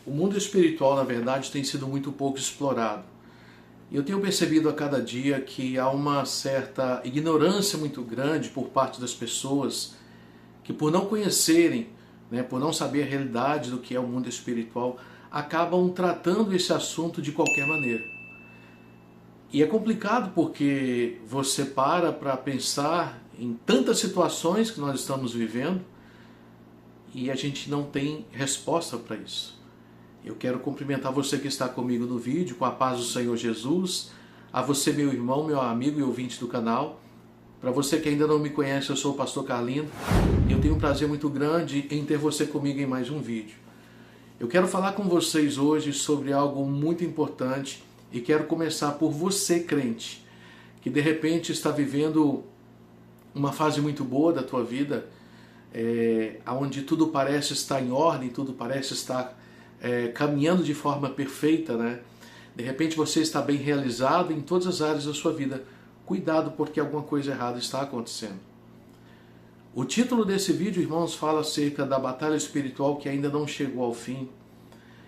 O mundo espiritual, na verdade, tem sido muito pouco explorado. E eu tenho percebido a cada dia que há uma certa ignorância muito grande por parte das pessoas que, por não conhecerem, por não saber a realidade do que é o mundo espiritual, acabam tratando esse assunto de qualquer maneira. E é complicado porque você para pensar em tantas situações que nós estamos vivendo e a gente não tem resposta para isso. Eu quero cumprimentar você que está comigo no vídeo, com a paz do Senhor Jesus, a você, meu irmão, meu amigo e ouvinte do canal. Para você que ainda não me conhece, eu sou o pastor Carlindo e eu tenho um prazer muito grande em ter você comigo em mais um vídeo. Eu quero falar com vocês hoje sobre algo muito importante e quero começar por você, crente, que de repente está vivendo uma fase muito boa da tua vida, onde tudo parece estar em ordem, tudo parece estar caminhando de forma perfeita, né? De repente você está bem realizado em todas as áreas da sua vida. Cuidado, porque alguma coisa errada está acontecendo. O título desse vídeo, irmãos, fala acerca da batalha espiritual que ainda não chegou ao fim.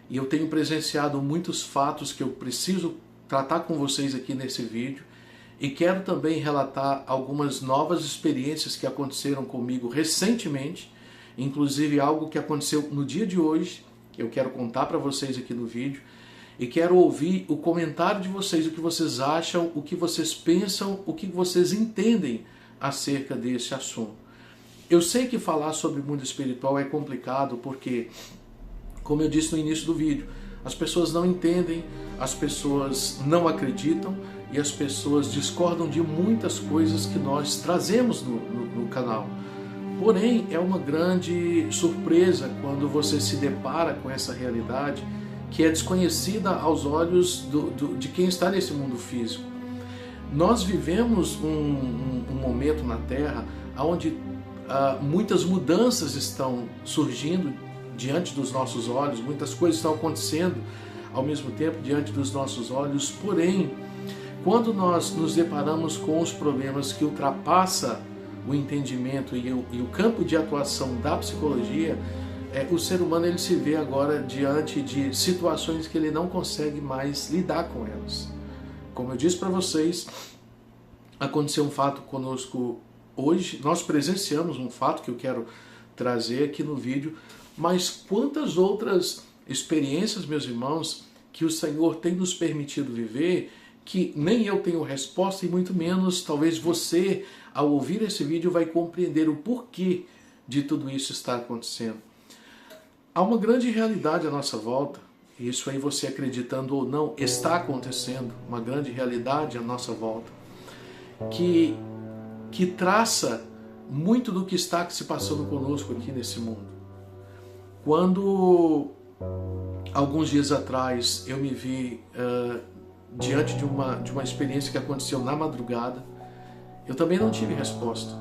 E eu tenho presenciado muitos fatos que eu preciso tratar com vocês aqui nesse vídeo. E quero também relatar algumas novas experiências que aconteceram comigo recentemente. Inclusive algo que aconteceu no dia de hoje. Eu quero contar para vocês aqui no vídeo e quero ouvir o comentário de vocês, o que vocês acham, o que vocês pensam, o que vocês entendem acerca desse assunto. Eu sei que falar sobre o mundo espiritual é complicado porque, como eu disse no início do vídeo, as pessoas não entendem, as pessoas não acreditam e as pessoas discordam de muitas coisas que nós trazemos no canal. Porém, é uma grande surpresa quando você se depara com essa realidade que é desconhecida aos olhos de quem está nesse mundo físico. Nós vivemos um momento na Terra onde muitas mudanças estão surgindo diante dos nossos olhos, muitas coisas estão acontecendo ao mesmo tempo diante dos nossos olhos, porém, quando nós nos deparamos com os problemas que ultrapassa o entendimento e o campo de atuação da psicologia, o ser humano ele se vê agora diante de situações que ele não consegue mais lidar com elas. Como eu disse para vocês, aconteceu um fato conosco hoje, nós presenciamos um fato que eu quero trazer aqui no vídeo, mas quantas outras experiências, meus irmãos, que o Senhor tem nos permitido viver, que nem eu tenho resposta e muito menos talvez você, ao ouvir esse vídeo, vai compreender o porquê de tudo isso estar acontecendo. Há uma grande realidade à nossa volta, e isso aí você acreditando ou não, está acontecendo, uma grande realidade à nossa volta, que traça muito do que está se passando conosco aqui nesse mundo. Quando, alguns dias atrás, eu me vi diante de uma experiência que aconteceu na madrugada, eu também não tive resposta.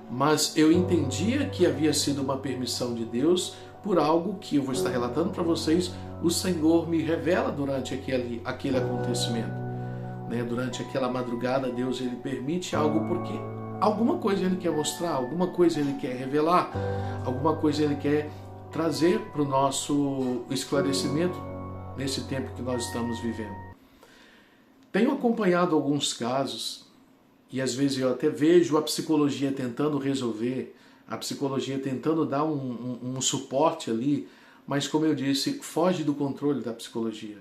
Mas eu entendia que havia sido uma permissão de Deus por algo que eu vou estar relatando para vocês. O Senhor me revela durante aquele acontecimento. Durante aquela madrugada, Deus ele permite algo porque alguma coisa Ele quer mostrar, alguma coisa Ele quer revelar, alguma coisa Ele quer trazer para o nosso esclarecimento nesse tempo que nós estamos vivendo. Tenho acompanhado alguns casos e às vezes eu até vejo a psicologia tentando resolver, a psicologia tentando dar um suporte ali, mas como eu disse, foge do controle da psicologia.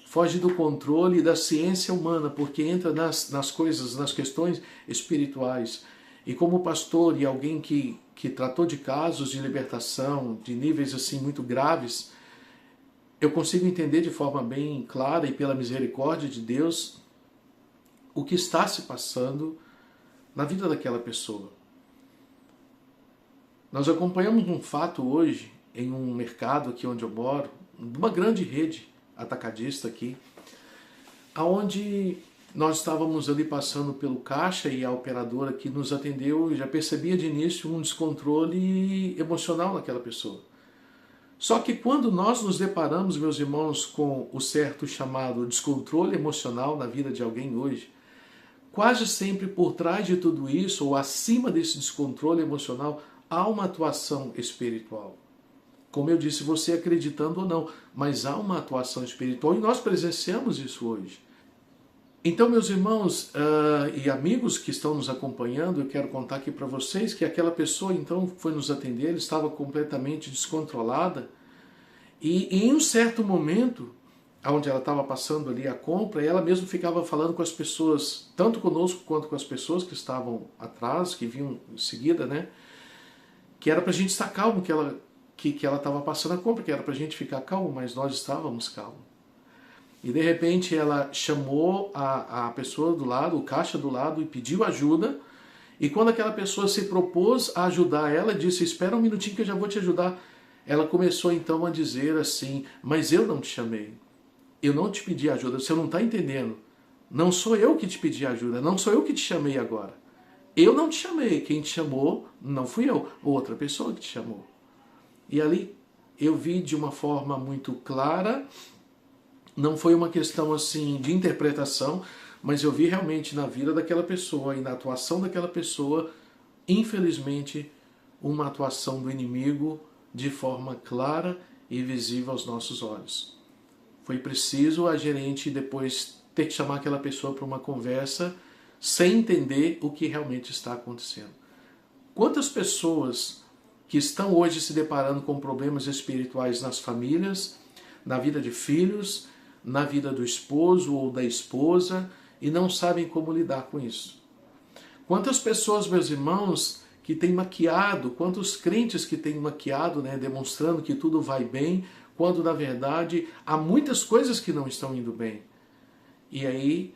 Foge do controle da ciência humana, porque entra nas coisas, nas questões espirituais. E como pastor e alguém que tratou de casos de libertação, de níveis assim muito graves, eu consigo entender de forma bem clara e pela misericórdia de Deus o que está se passando na vida daquela pessoa. Nós acompanhamos um fato hoje em um mercado aqui onde eu moro, uma grande rede atacadista aqui, aonde nós estávamos ali passando pelo caixa e a operadora que nos atendeu já percebia de início um descontrole emocional naquela pessoa. Só que quando nós nos deparamos, meus irmãos, com o certo chamado descontrole emocional na vida de alguém hoje, quase sempre por trás de tudo isso, ou acima desse descontrole emocional, há uma atuação espiritual. Como eu disse, você acreditando ou não, mas há uma atuação espiritual e nós presenciamos isso hoje. Então, meus irmãos e amigos que estão nos acompanhando, eu quero contar aqui para vocês que aquela pessoa então foi nos atender, ela estava completamente descontrolada e em um certo momento, onde ela estava passando ali a compra, ela mesma ficava falando com as pessoas, tanto conosco quanto com as pessoas que estavam atrás, que vinham em seguida, né? Que era para a gente estar calmo, que ela estava passando a compra, que era para a gente ficar calmo, mas nós estávamos calmos. E de repente ela chamou a pessoa do lado, o caixa do lado, e pediu ajuda. E quando aquela pessoa se propôs a ajudar ela, disse: espera um minutinho que eu já vou te ajudar. Ela começou então a dizer assim: mas eu não te chamei. Eu não te pedi ajuda, você não está entendendo. Não sou eu que te pedi ajuda, não sou eu que te chamei agora. Eu não te chamei, quem te chamou não fui eu, outra pessoa que te chamou. E ali eu vi de uma forma muito clara, não foi uma questão assim de interpretação, mas eu vi realmente na vida daquela pessoa e na atuação daquela pessoa, infelizmente, uma atuação do inimigo de forma clara e visível aos nossos olhos. Foi preciso a gerente depois ter que chamar aquela pessoa para uma conversa sem entender o que realmente está acontecendo. Quantas pessoas que estão hoje se deparando com problemas espirituais nas famílias, na vida de filhos, na vida do esposo ou da esposa e não sabem como lidar com isso? Quantas pessoas, meus irmãos, que têm maquiado, quantos crentes que têm maquiado, né, demonstrando que tudo vai bem, quando na verdade há muitas coisas que não estão indo bem. E aí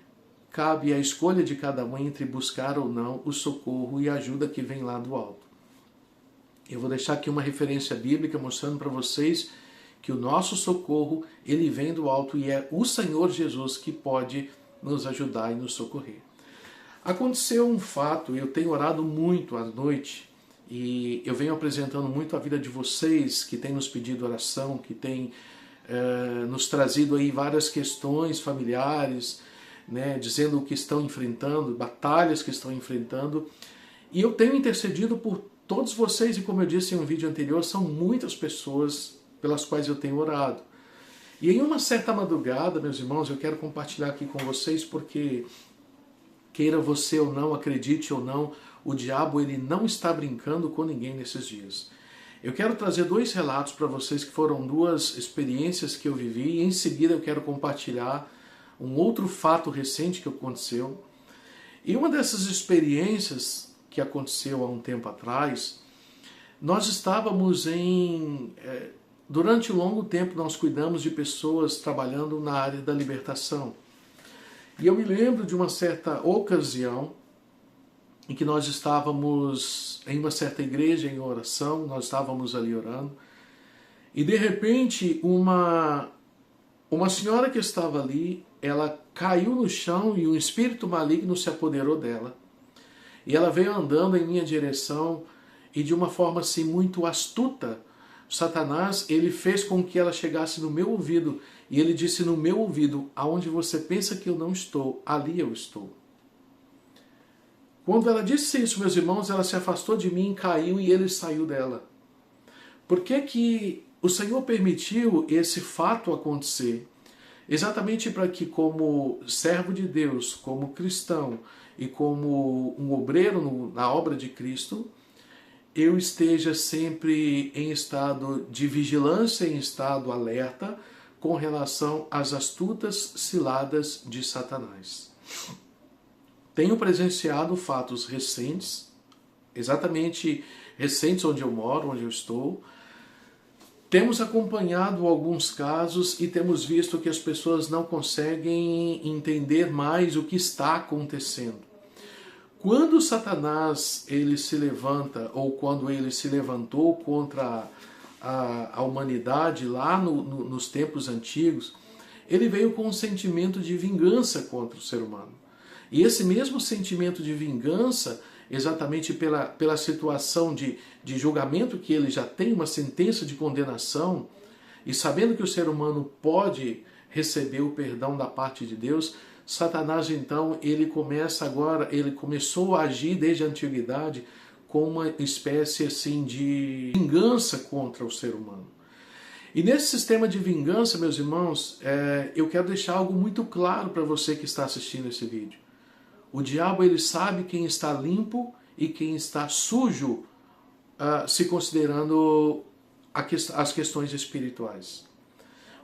cabe a escolha de cada um entre buscar ou não o socorro e a ajuda que vem lá do alto. Eu vou deixar aqui uma referência bíblica mostrando para vocês que o nosso socorro, ele vem do alto e é o Senhor Jesus que pode nos ajudar e nos socorrer. Aconteceu um fato, eu tenho orado muito à noite e eu venho apresentando muito a vida de vocês que têm nos pedido oração, que têm nos trazido aí várias questões familiares, né, dizendo o que estão enfrentando, batalhas que estão enfrentando. E eu tenho intercedido por todos vocês e, como eu disse em um vídeo anterior, são muitas pessoas pelas quais eu tenho orado. E em uma certa madrugada, meus irmãos, eu quero compartilhar aqui com vocês porque, queira você ou não, acredite ou não, o diabo ele não está brincando com ninguém nesses dias. Eu quero trazer dois relatos para vocês que foram duas experiências que eu vivi e em seguida eu quero compartilhar um outro fato recente que aconteceu. E uma dessas experiências que aconteceu há um tempo atrás, nós estávamos durante um longo tempo nós cuidamos de pessoas trabalhando na área da libertação. E eu me lembro de uma certa ocasião em que nós estávamos em uma certa igreja em oração, nós estávamos ali orando, e de repente uma senhora que estava ali, ela caiu no chão e um espírito maligno se apoderou dela. E ela veio andando em minha direção e de uma forma assim muito astuta, Satanás, ele fez com que ela chegasse no meu ouvido e ele disse no meu ouvido: aonde você pensa que eu não estou, ali eu estou. Quando ela disse isso, meus irmãos, ela se afastou de mim, caiu e ele saiu dela. Por que que o Senhor permitiu esse fato acontecer? Exatamente para que, como servo de Deus, como cristão e como um obreiro na obra de Cristo, eu esteja sempre em estado de vigilância, em estado alerta, com relação às astutas ciladas de Satanás. Tenho presenciado fatos recentes, exatamente recentes onde eu moro, onde eu estou. Temos acompanhado alguns casos e temos visto que as pessoas não conseguem entender mais o que está acontecendo. Quando Satanás ele se levanta, ou quando ele se levantou contra a humanidade lá nos tempos antigos, ele veio com um sentimento de vingança contra o ser humano. E esse mesmo sentimento de vingança, exatamente pela situação de julgamento que ele já tem, uma sentença de condenação, e sabendo que o ser humano pode receber o perdão da parte de Deus, Satanás então, ele começou a agir desde a antiguidade com uma espécie assim de vingança contra o ser humano. E nesse sistema de vingança, meus irmãos, eu quero deixar algo muito claro para você que está assistindo esse vídeo. O diabo, ele sabe quem está limpo e quem está sujo, se considerando as questões espirituais.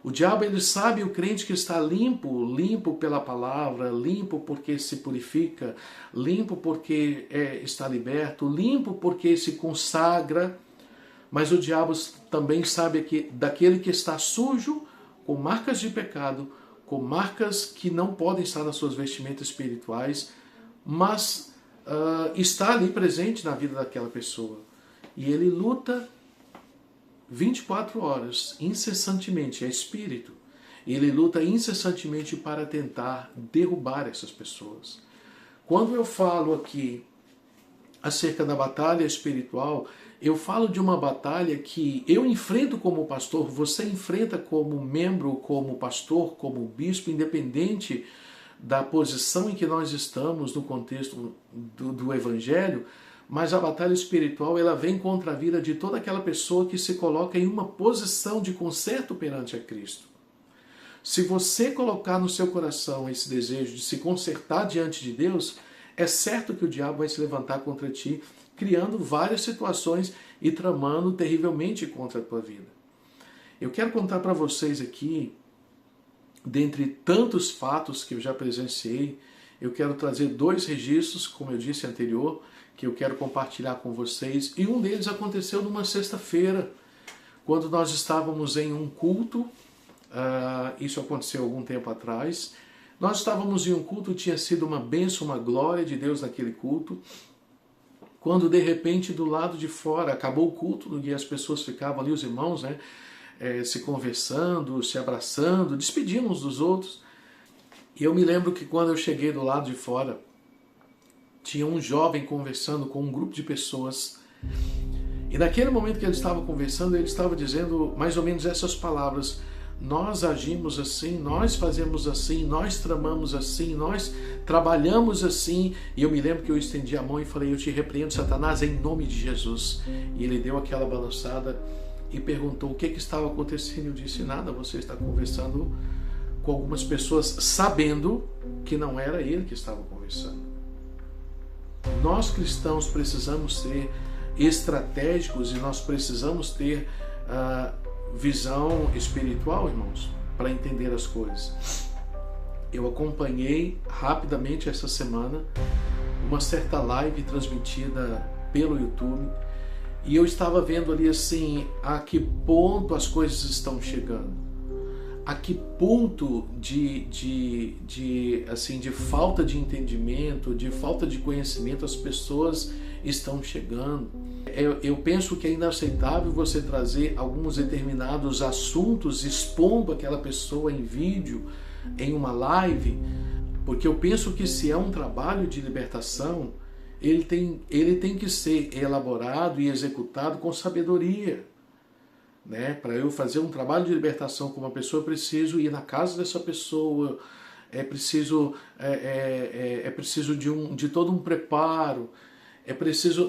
O diabo, ele sabe o crente que está limpo, limpo pela palavra, limpo porque se purifica, limpo porque está liberto, limpo porque se consagra. Mas o diabo também sabe daquele que está sujo, com marcas de pecado, com marcas que não podem estar nas suas vestimentas espirituais, mas está ali presente na vida daquela pessoa. E ele luta 24 horas, incessantemente, é espírito. Ele luta incessantemente para tentar derrubar essas pessoas. Quando eu falo aqui acerca da batalha espiritual, eu falo de uma batalha que eu enfrento como pastor, você enfrenta como membro, como pastor, como bispo, independente da posição em que nós estamos no contexto do Evangelho, mas a batalha espiritual, ela vem contra a vida de toda aquela pessoa que se coloca em uma posição de conserto perante a Cristo. Se você colocar no seu coração esse desejo de se consertar diante de Deus, é certo que o diabo vai se levantar contra ti, criando várias situações e tramando terrivelmente contra a tua vida. Eu quero contar para vocês aqui, dentre tantos fatos que eu já presenciei, eu quero trazer 2 registros, como eu disse anterior, que eu quero compartilhar com vocês. E um deles aconteceu numa sexta-feira, quando nós estávamos em um culto. Isso aconteceu algum tempo atrás. Nós estávamos em um culto, tinha sido uma bênção, uma glória de Deus naquele culto. Quando de repente do lado de fora acabou o culto e as pessoas ficavam ali, os irmãos, né, se conversando, se abraçando, despedindo uns dos outros. E eu me lembro que quando eu cheguei do lado de fora, tinha um jovem conversando com um grupo de pessoas. E naquele momento que ele estava conversando, ele estava dizendo mais ou menos essas palavras: nós agimos assim, nós fazemos assim, nós tramamos assim, nós trabalhamos assim. E eu me lembro que eu estendi a mão e falei: eu te repreendo, Satanás, em nome de Jesus. E ele deu aquela balançada e perguntou o que estava acontecendo. Eu disse: nada, você está conversando com algumas pessoas sabendo que não era ele que estava conversando. Nós cristãos precisamos ser estratégicos e nós precisamos ter visão espiritual, irmãos, para entender as coisas. Eu acompanhei rapidamente essa semana uma certa live transmitida pelo YouTube e eu estava vendo ali assim a que ponto as coisas estão chegando, a que ponto de falta de entendimento, de falta de conhecimento as pessoas estão chegando. Eu penso que é inaceitável você trazer alguns determinados assuntos expondo aquela pessoa em vídeo, em uma live, porque eu penso que se é um trabalho de libertação, ele tem que ser elaborado e executado com sabedoria. Né? Para eu fazer um trabalho de libertação com uma pessoa, eu preciso ir na casa dessa pessoa, é preciso de todo um preparo,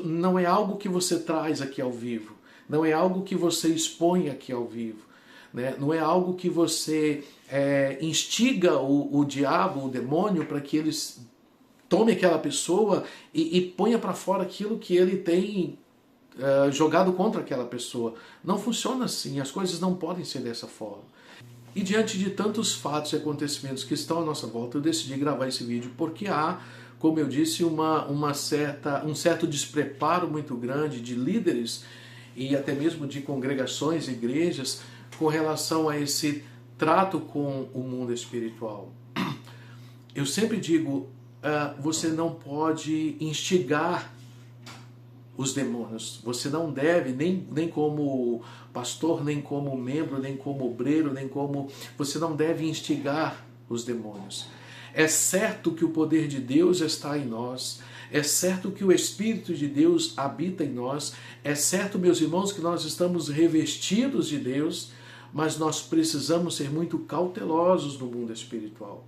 não é algo que você traz aqui ao vivo, não é algo que você expõe aqui ao vivo, né? Não é algo que você instiga o diabo, o demônio, para que ele tome aquela pessoa e ponha para fora aquilo que ele tem jogado contra aquela pessoa. Não funciona assim, as coisas não podem ser dessa forma. E diante de tantos fatos e acontecimentos que estão à nossa volta, eu decidi gravar esse vídeo porque há, como eu disse, um certo despreparo muito grande de líderes e até mesmo de congregações, igrejas, com relação a esse trato com o mundo espiritual. Eu sempre digo, você não pode instigar os demônios. Você não deve, nem como pastor, nem como membro, nem como obreiro, você não deve instigar os demônios. É certo que o poder de Deus está em nós, é certo que o Espírito de Deus habita em nós, é certo, meus irmãos, que nós estamos revestidos de Deus, mas nós precisamos ser muito cautelosos no mundo espiritual.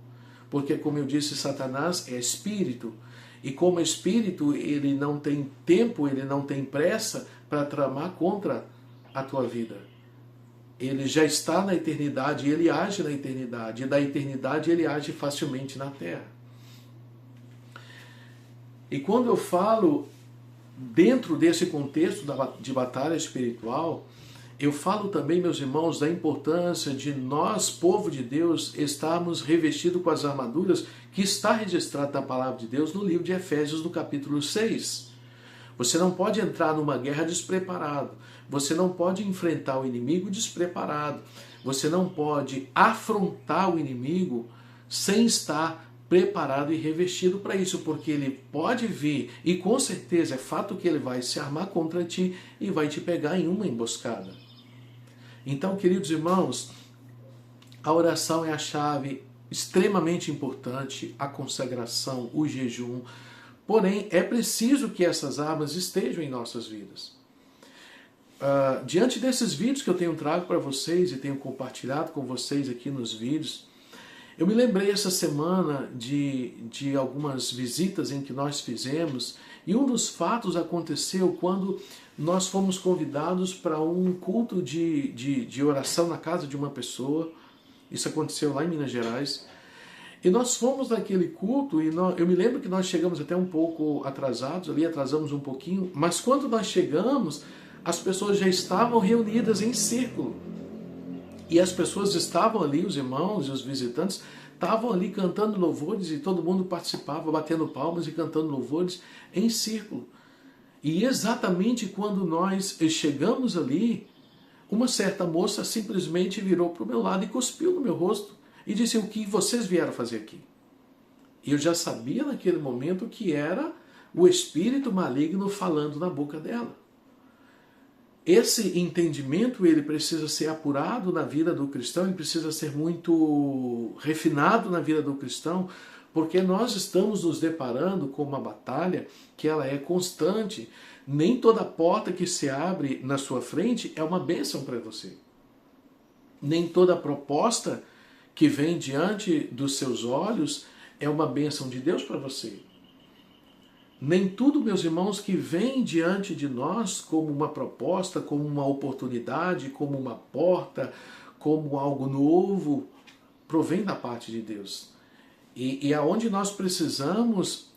Porque, como eu disse, Satanás é espírito. E como espírito, ele não tem tempo, ele não tem pressa para tramar contra a tua vida. ele já está na eternidade, ele age na eternidade, e da eternidade ele age facilmente na terra. E quando eu falo dentro desse contexto de batalha espiritual, eu falo também, meus irmãos, da importância de nós, povo de Deus, estarmos revestidos com as armaduras que está registrado na palavra de Deus no livro de Efésios, no capítulo 6. Você não pode entrar numa guerra despreparado. Você não pode enfrentar o inimigo despreparado. Você não pode afrontar o inimigo sem estar preparado e revestido para isso, porque ele pode vir, e com certeza é fato que ele vai se armar contra ti e vai te pegar em uma emboscada. Então, queridos irmãos, a oração é a chave extremamente importante, a consagração, o jejum. Porém, é preciso que essas armas estejam em nossas vidas. Diante desses vídeos que eu tenho trago para vocês e tenho compartilhado com vocês aqui nos vídeos, eu me lembrei essa semana de algumas visitas em que nós fizemos, e um dos fatos aconteceu quando nós fomos convidados para um culto de oração na casa de uma pessoa. Isso aconteceu lá em Minas Gerais. E nós fomos naquele culto, e eu me lembro que nós chegamos até um pouco atrasados, ali atrasamos um pouquinho, mas quando nós chegamos, as pessoas já estavam reunidas em círculo. E as pessoas estavam ali, os irmãos e os visitantes, estavam ali cantando louvores, e todo mundo participava, batendo palmas e cantando louvores em círculo. E exatamente quando nós chegamos ali, uma certa moça simplesmente virou para o meu lado e cuspiu no meu rosto e disse: o que vocês vieram fazer aqui? E eu já sabia naquele momento que era o espírito maligno falando na boca dela. Esse entendimento, ele precisa ser apurado na vida do cristão, ele precisa ser muito refinado na vida do cristão, porque nós estamos nos deparando com uma batalha que ela é constante. Nem toda porta que se abre na sua frente é uma bênção para você. Nem toda proposta que vem diante dos seus olhos é uma bênção de Deus para você. Nem tudo, meus irmãos, que vem diante de nós como uma proposta, como uma oportunidade, como uma porta, como algo novo, provém da parte de Deus. E aonde nós precisamos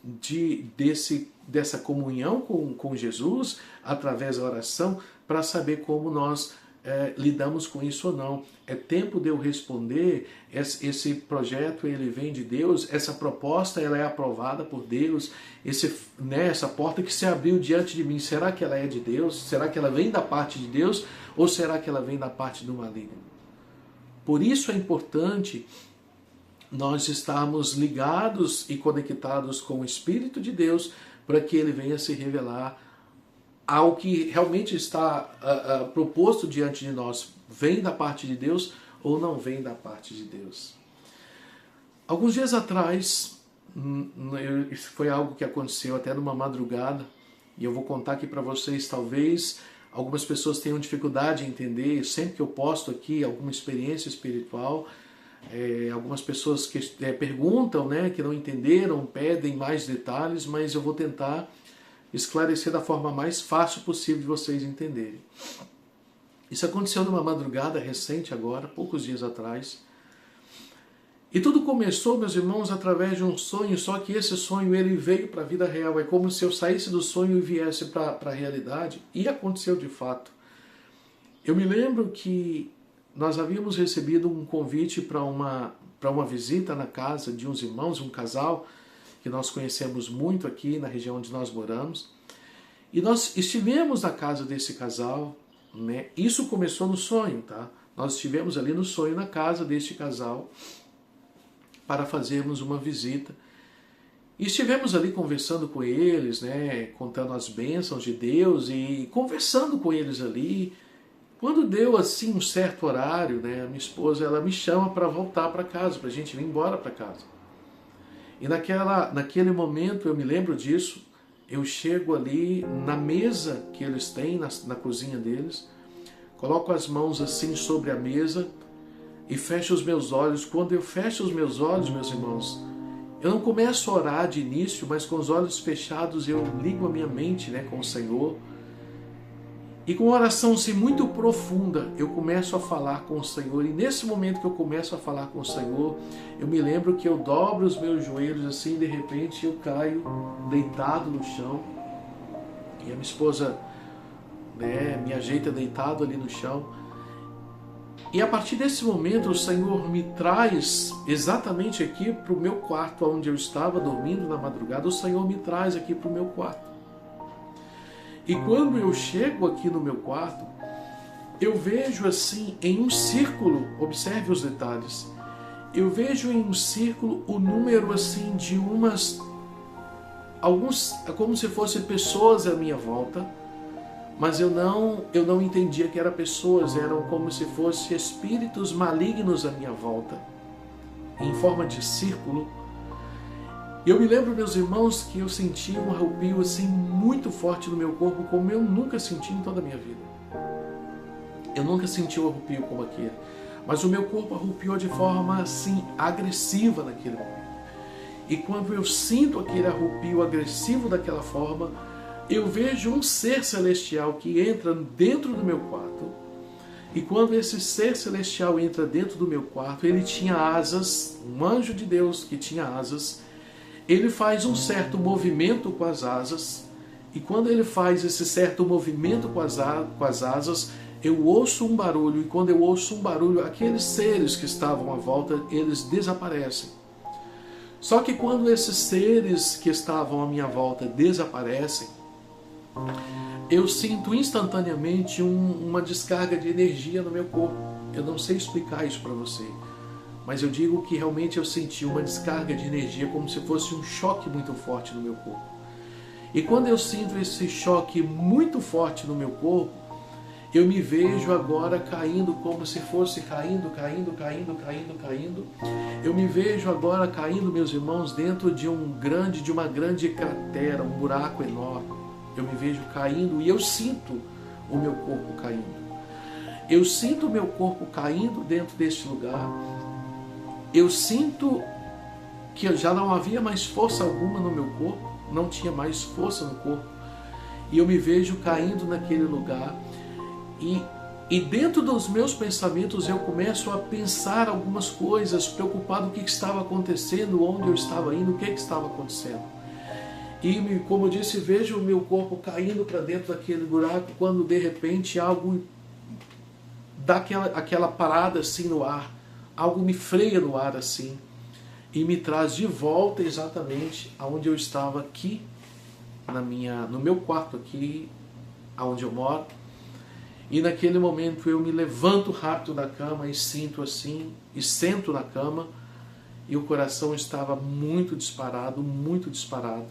dessa comunhão com Jesus, através da oração, para saber como nós lidamos com isso ou não. É tempo de eu responder. Esse projeto, ele vem de Deus, essa proposta, ela é aprovada por Deus, essa porta que se abriu diante de mim, será que ela é de Deus? Será que ela vem da parte de Deus? Ou será que ela vem da parte do maligno? Por isso é importante nós estarmos ligados e conectados com o Espírito de Deus, para que ele venha se revelar ao que realmente está proposto diante de nós. Vem da parte de Deus ou não vem da parte de Deus? Alguns dias atrás, isso foi algo que aconteceu até numa madrugada, e eu vou contar aqui para vocês. Talvez algumas pessoas tenham dificuldade em entender, sempre que eu posto aqui alguma experiência espiritual, algumas pessoas que perguntam, que não entenderam, pedem mais detalhes, mas eu vou tentar esclarecer da forma mais fácil possível de vocês entenderem. Isso aconteceu numa madrugada recente agora, poucos dias atrás. E tudo começou, meus irmãos, através de um sonho, só que esse sonho ele veio para a vida real. É como se eu saísse do sonho e viesse para a realidade. E aconteceu de fato. Eu me lembro que nós havíamos recebido um convite para uma visita na casa de uns irmãos, um casal que nós conhecemos muito aqui na região onde nós moramos. E nós estivemos na casa desse casal, Isso começou no sonho, tá? Nós estivemos ali no sonho na casa deste casal para fazermos uma visita. E estivemos ali conversando com eles, contando as bênçãos de Deus e conversando com eles ali. Quando deu assim um certo horário, a minha esposa ela me chama para voltar para casa, para a gente vir embora para casa. E naquele momento, eu me lembro disso, eu chego ali na mesa que eles têm, na cozinha deles, coloco as mãos assim sobre a mesa e fecho os meus olhos. Quando eu fecho os meus olhos, meus irmãos, eu não começo a orar de início, mas com os olhos fechados eu ligo a minha mente com o Senhor. E com uma oração assim, muito profunda, eu começo a falar com o Senhor. E nesse momento que eu começo a falar com o Senhor, eu me lembro que eu dobro os meus joelhos assim, e de repente eu caio deitado no chão. E a minha esposa, né, me ajeita deitado ali no chão. E a partir desse momento o Senhor me traz exatamente aqui para o meu quarto, onde eu estava dormindo na madrugada. O Senhor me traz aqui para o meu quarto. E quando eu chego aqui no meu quarto, eu vejo assim em um círculo, observe os detalhes, eu vejo em um círculo o número assim de como se fossem pessoas à minha volta, mas eu não entendia que eram pessoas, eram como se fossem espíritos malignos à minha volta, em forma de círculo. E eu me lembro, meus irmãos, que eu senti um arrepio assim muito forte no meu corpo, como eu nunca senti em toda a minha vida. Eu nunca senti um arrepio como aquele. Mas o meu corpo arrepiou de forma assim agressiva naquele momento. E quando eu sinto aquele arrepio agressivo daquela forma, eu vejo um ser celestial que entra dentro do meu quarto. E quando esse ser celestial entra dentro do meu quarto, ele tinha asas, um anjo de Deus que tinha asas. Ele faz um certo movimento com as asas, e quando ele faz esse certo movimento com as asas, eu ouço um barulho, e quando eu ouço um barulho, aqueles seres que estavam à volta, eles desaparecem. Só que quando esses seres que estavam à minha volta desaparecem, eu sinto instantaneamente uma descarga de energia no meu corpo. Eu não sei explicar isso para você, mas eu digo que realmente eu senti uma descarga de energia como se fosse um choque muito forte no meu corpo. E quando eu sinto esse choque muito forte no meu corpo, eu me vejo agora caindo como se fosse caindo. Eu me vejo agora caindo, meus irmãos, dentro de uma grande cratera, um buraco enorme. Eu me vejo caindo e eu sinto o meu corpo caindo. Eu sinto o meu corpo caindo dentro deste lugar. Eu sinto que já não havia mais força alguma no meu corpo, não tinha mais força no corpo, e eu me vejo caindo naquele lugar, e dentro dos meus pensamentos eu começo a pensar algumas coisas, preocupado com o que estava acontecendo, onde eu estava indo, o que estava acontecendo. E, como eu disse, vejo o meu corpo caindo para dentro daquele buraco, quando de repente algo dá aquela parada assim no ar. Algo me freia no ar assim e me traz de volta exatamente aonde eu estava aqui, no meu quarto aqui, aonde eu moro. E naquele momento eu me levanto rápido da cama e sinto assim, e sento na cama, e o coração estava muito disparado, muito disparado.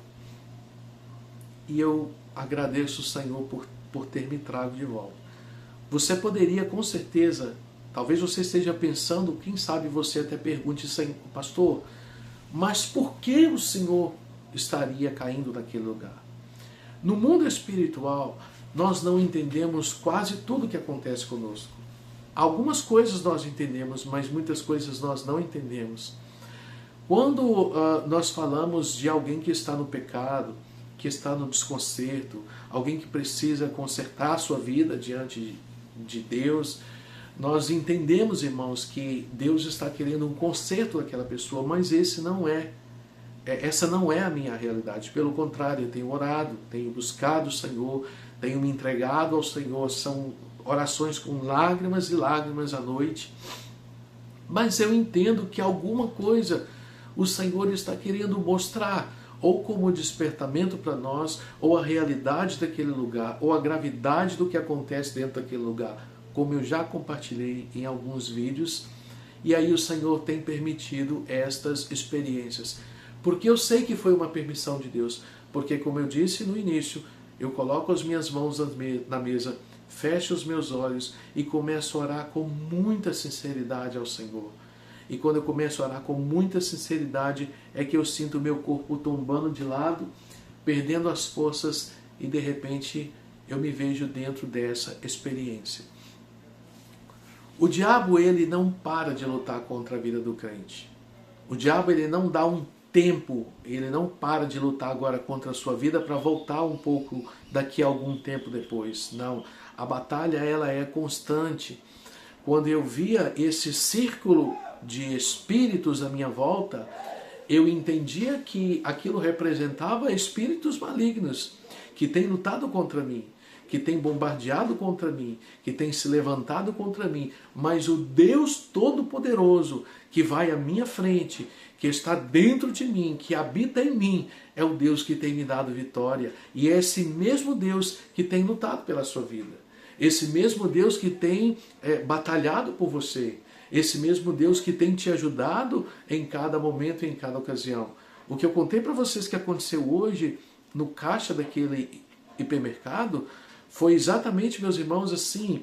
E eu agradeço o Senhor por ter me trago de volta. Você poderia, com certeza, talvez você esteja pensando, quem sabe você até pergunte, pastor, mas por que o Senhor estaria caindo naquele lugar? No mundo espiritual, nós não entendemos quase tudo que acontece conosco. Algumas coisas nós entendemos, mas muitas coisas nós não entendemos. Quando nós falamos de alguém que está no pecado, que está no desconcerto, alguém que precisa consertar a sua vida diante de Deus, nós entendemos, irmãos, que Deus está querendo um conserto daquela pessoa, mas essa não é a minha realidade. Pelo contrário, eu tenho orado, tenho buscado o Senhor, tenho me entregado ao Senhor, são orações com lágrimas e lágrimas à noite, mas eu entendo que alguma coisa o Senhor está querendo mostrar, ou como despertamento para nós, ou a realidade daquele lugar, ou a gravidade do que acontece dentro daquele lugar, como eu já compartilhei em alguns vídeos. E aí o Senhor tem permitido estas experiências, porque eu sei que foi uma permissão de Deus, porque, como eu disse no início, eu coloco as minhas mãos na mesa, fecho os meus olhos e começo a orar com muita sinceridade ao Senhor. E quando eu começo a orar com muita sinceridade, é que eu sinto o meu corpo tombando de lado, perdendo as forças, e de repente eu me vejo dentro dessa experiência. O diabo, ele não para de lutar contra a vida do crente. O diabo, ele não dá um tempo, ele não para de lutar agora contra a sua vida para voltar um pouco daqui a algum tempo depois. Não. A batalha ela é constante. Quando eu via esse círculo de espíritos à minha volta, eu entendia que aquilo representava espíritos malignos que têm lutado contra mim, que têm bombardeado contra mim, que têm se levantado contra mim, mas o Deus Todo-Poderoso que vai à minha frente, que está dentro de mim, que habita em mim, é o Deus que tem me dado vitória, e é esse mesmo Deus que tem lutado pela sua vida, esse mesmo Deus que tem batalhado por você, esse mesmo Deus que tem te ajudado em cada momento e em cada ocasião. O que eu contei para vocês que aconteceu hoje no caixa daquele hipermercado foi exatamente, meus irmãos, assim,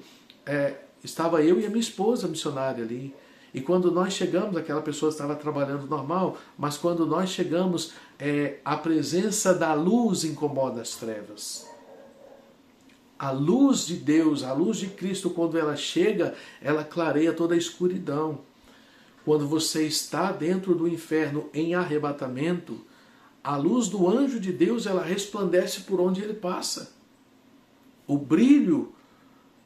estava eu e a minha esposa missionária ali. E quando nós chegamos, aquela pessoa estava trabalhando normal, mas quando nós chegamos, a presença da luz incomoda as trevas. A luz de Deus, a luz de Cristo, quando ela chega, ela clareia toda a escuridão. Quando você está dentro do inferno em arrebatamento, a luz do anjo de Deus, ela resplandece por onde ele passa. O brilho,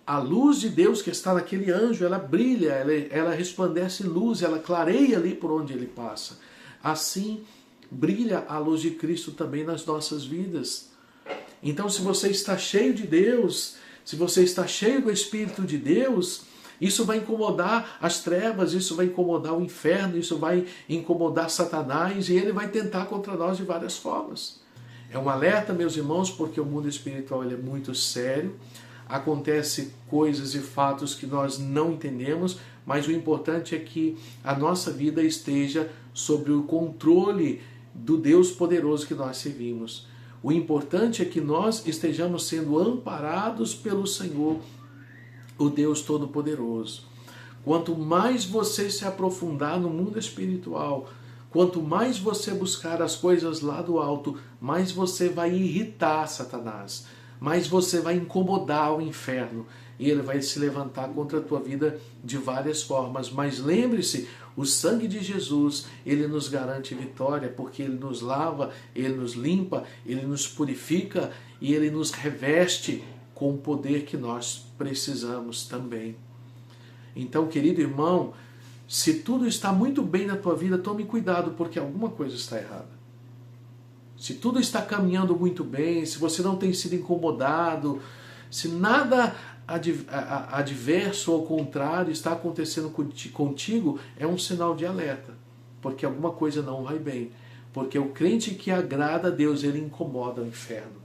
a luz de Deus que está naquele anjo, ela brilha, ela resplandece luz, ela clareia ali por onde ele passa. Assim, brilha a luz de Cristo também nas nossas vidas. Então, se você está cheio de Deus, se você está cheio do Espírito de Deus, isso vai incomodar as trevas, isso vai incomodar o inferno, isso vai incomodar Satanás e ele vai tentar contra nós de várias formas. É um alerta, meus irmãos, porque o mundo espiritual ele é muito sério, acontecem coisas e fatos que nós não entendemos, mas o importante é que a nossa vida esteja sob o controle do Deus poderoso que nós servimos. O importante é que nós estejamos sendo amparados pelo Senhor, o Deus Todo-Poderoso. Quanto mais você se aprofundar no mundo espiritual, quanto mais você buscar as coisas lá do alto, mais você vai irritar Satanás, mais você vai incomodar o inferno e ele vai se levantar contra a tua vida de várias formas. Mas lembre-se, o sangue de Jesus, ele nos garante vitória, porque ele nos lava, ele nos limpa, ele nos purifica e ele nos reveste com o poder que nós precisamos também. Então, querido irmão, se tudo está muito bem na tua vida, tome cuidado, porque alguma coisa está errada. Se tudo está caminhando muito bem, se você não tem sido incomodado, se nada adverso ou contrário está acontecendo contigo, é um sinal de alerta, porque alguma coisa não vai bem. Porque o crente que agrada a Deus, ele incomoda o inferno.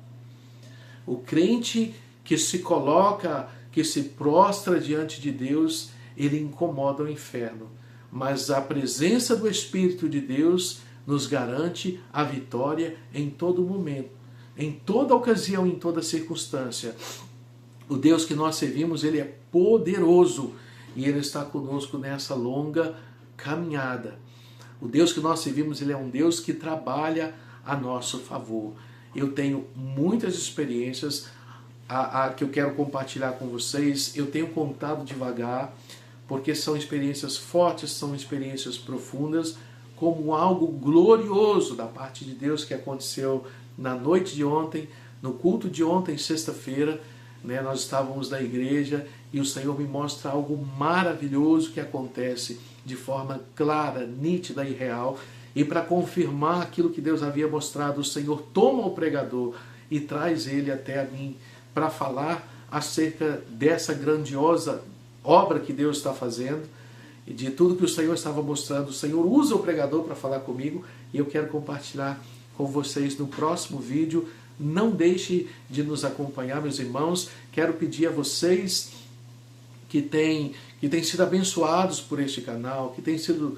O crente que se coloca, que se prostra diante de Deus, ele incomoda o inferno. Mas a presença do Espírito de Deus nos garante a vitória em todo momento, em toda ocasião, em toda circunstância. O Deus que nós servimos, ele é poderoso e ele está conosco nessa longa caminhada. O Deus que nós servimos, ele é um Deus que trabalha a nosso favor. Eu tenho muitas experiências que eu quero compartilhar com vocês. Eu tenho contado devagar, porque são experiências fortes, são experiências profundas, como algo glorioso da parte de Deus que aconteceu na noite de ontem, no culto de ontem, sexta-feira. Nós estávamos na igreja e o Senhor me mostra algo maravilhoso que acontece de forma clara, nítida e real. E para confirmar aquilo que Deus havia mostrado, o Senhor toma o pregador e traz ele até a mim para falar acerca dessa grandiosa obra que Deus está fazendo e de tudo que o Senhor estava mostrando. O Senhor usa o pregador para falar comigo e eu quero compartilhar com vocês no próximo vídeo. Não deixe de nos acompanhar, meus irmãos. Quero pedir a vocês que têm sido abençoados por este canal, que têm sido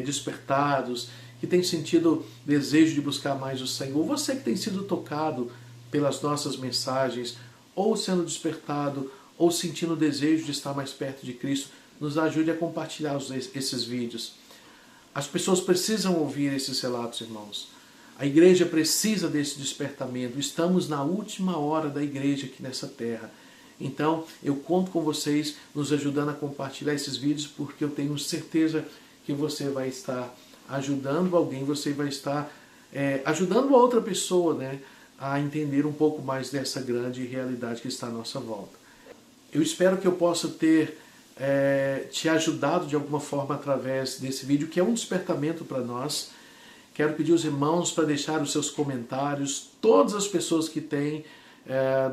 despertados, que têm sentido desejo de buscar mais o Senhor. Você que tem sido tocado pelas nossas mensagens, ou sendo despertado, ou sentindo o desejo de estar mais perto de Cristo, nos ajude a compartilhar esses vídeos. As pessoas precisam ouvir esses relatos, irmãos. A igreja precisa desse despertamento. Estamos na última hora da igreja aqui nessa terra. Então, eu conto com vocês nos ajudando a compartilhar esses vídeos, porque eu tenho certeza que você vai estar ajudando alguém, você vai estar ajudando a outra pessoa, a entender um pouco mais dessa grande realidade que está à nossa volta. Eu espero que eu possa ter te ajudado de alguma forma através desse vídeo, que é um despertamento para nós. Quero pedir aos irmãos para deixar os seus comentários. Todas as pessoas que têm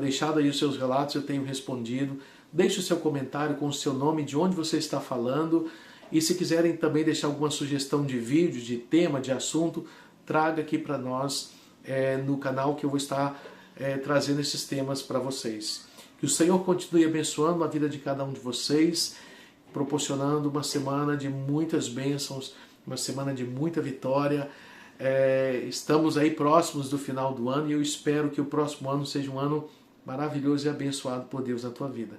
deixado aí os seus relatos, eu tenho respondido. Deixe o seu comentário com o seu nome, de onde você está falando. E se quiserem também deixar alguma sugestão de vídeo, de tema, de assunto, traga aqui para nós no canal, que eu vou estar trazendo esses temas para vocês. Que o Senhor continue abençoando a vida de cada um de vocês, proporcionando uma semana de muitas bênçãos, uma semana de muita vitória. Estamos aí próximos do final do ano e eu espero que o próximo ano seja um ano maravilhoso e abençoado por Deus na tua vida.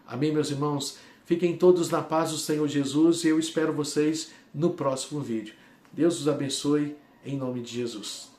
Amém, meus irmãos? Fiquem todos na paz do Senhor Jesus e eu espero vocês no próximo vídeo. Deus os abençoe em nome de Jesus.